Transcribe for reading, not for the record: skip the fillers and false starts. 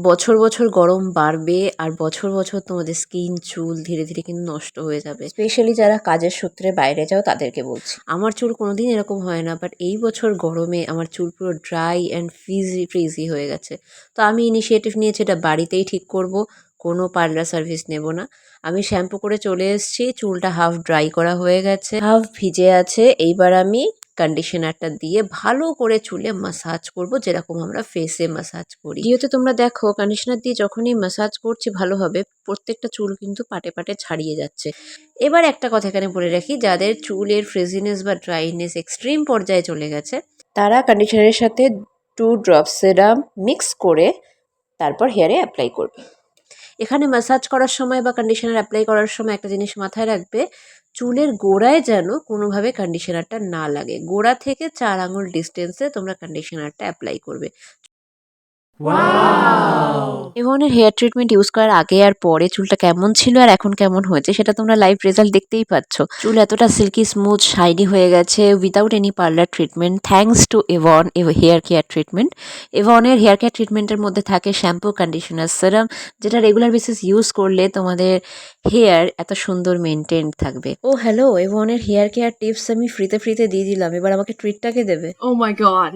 বছর বছর গরম বাড়বে আর বছর বছর তোমাদের স্কিন চুল ধীরে ধীরে কিন্তু নষ্ট হয়ে যাবে। স্পেশালি যারা কাজের সূত্রে বাইরে যাও তাদেরকে বলছি। আমার চুল কোনোদিন এরকম হয় না, বাট এই বছর গরমে আমার চুল পুরো ড্রাই অ্যান্ড ফ্রিজি হয়ে গেছে। তো আমি ইনিশিয়েটিভ নিয়েছি এটা বাড়িতেই ঠিক করব, কোনো পার্লার সার্ভিস নেব না। আমি শ্যাম্পু করে চলে এসেছি, চুলটা হাফ ড্রাই করা হয়ে গেছে, হাফ ভিজে আছে। এইবার আমি কন্ডিশনারটা দিয়ে ভালো করে চুলে মাসাজ করব, যেরকম আমরা ফেসে মাসাজ করি। যেহেতু তোমরা দেখো কন্ডিশনার দিয়ে যখনই মাসাজ করছি ভালোভাবে, প্রত্যেকটা চুল কিন্তু পাটে পাটে ছাড়িয়ে যাচ্ছে। এবার একটা কথা এখানে বলে রাখি, যাদের চুলের ফ্রিজিনেস বা ড্রাইনেস এক্সট্রিম পর্যায়ে চলে গেছে, তারা কন্ডিশনারের সাথে 2 ড্রপ সেরাম মিক্স করে তারপর হেয়ারে অ্যাপ্লাই করবে। এখানে ম্যাসাজ করার সময় বা কন্ডিশনার অ্যাপ্লাই করার সময় একটা জিনিস মাথায় রাখবে, চুলের গোড়ায় যেন কোনোভাবে কন্ডিশনারটা না লাগে। গোড়া থেকে 4 আঙুল ডিস্টেন্সে তোমরা কন্ডিশনারটা অ্যাপ্লাই করবে। এভনের হেয়ার ট্রিটমেন্ট ইউজ করার আগে আর পরে চুলটা কেমন ছিল আর এখন কেমন হয়েছে সেটা তোমরা লাইভ রেজাল্ট দেখতেই পাচ্ছ। চুল এতটা সিল্কি স্মুথ শাইনি হয়ে গেছে without any parlour treatment, thanks to Avon hair care treatment. এভনের হেয়ার কেয়ার ট্রিটমেন্টের মধ্যে থাকে শ্যাম্পু, কন্ডিশনার, সেরাম, যেটা রেগুলার বেসিস ইউজ করলে তোমাদের হেয়ার এত সুন্দর মেনটেন থাকবে। ও হ্যালো, এভনের হেয়ার কেয়ার টিপস আমি ফ্রিতে দিয়ে দিলাম, এবার আমাকে ট্রিটটাকে দেবে। Oh my god.